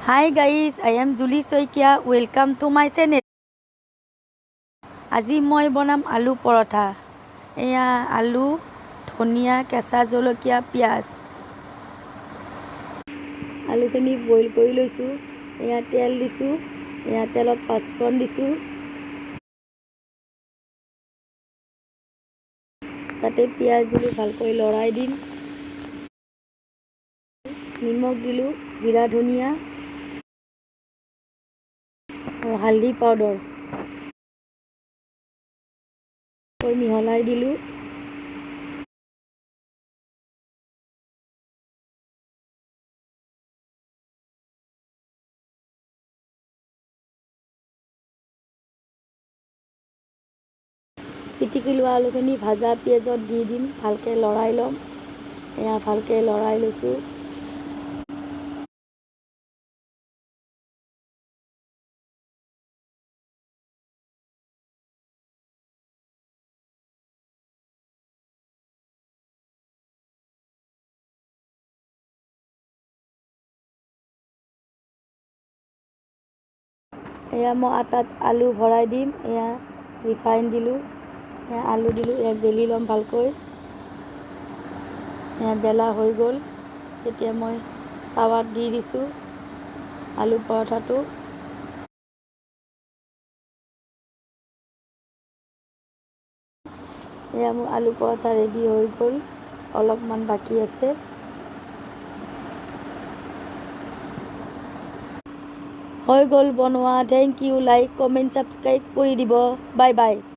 Hi guys, I am Julie Soikia. Welcome to my channel. আজি মই বনাম আলু পৰঠা। এয়া আলু, ধনিয়া, কেঁচা জলকীয়া, পিঁয়াজ। আলুখিনি বইল কৰি লৈছোঁ। এয়া তেল দিছোঁ। এয়া তেলত পাঁচফোৰণ দিছোঁ। তাতে পিঁয়াজ দিলোঁ, ভালকৈ লৰাই দিম। নিমখ দিলোঁ, জিৰা ধনিয়া আৰু হালধি পাউডাৰ মিহলাই দিলোঁ। পিটিকি লোৱা আলুখিনি ভাজা পিঁয়াজত দি দিম, ভালকৈ লৰাই ল'ম। এয়া ভালকৈ লৰাই লৈছোঁ। এয়া মই আটাত আলু ভৰাই দিম। এয়া ৰিফাইন দিলোঁ, এয়া আলু দিলোঁ। এয়া বেলি ল'ম ভালকৈ। এয়া বেলা হৈ গ'ল। এতিয়া মই টাৱাত দি দিছোঁ আলু পৰঠাটো। এয়া মোৰ আলু পৰঠা ৰেডি হৈ গ'ল, অলপমান বাকী আছে। হৈ গ'ল বনোৱা। Thank you. Like, comment, subscribe কৰি দিব। Bye bye.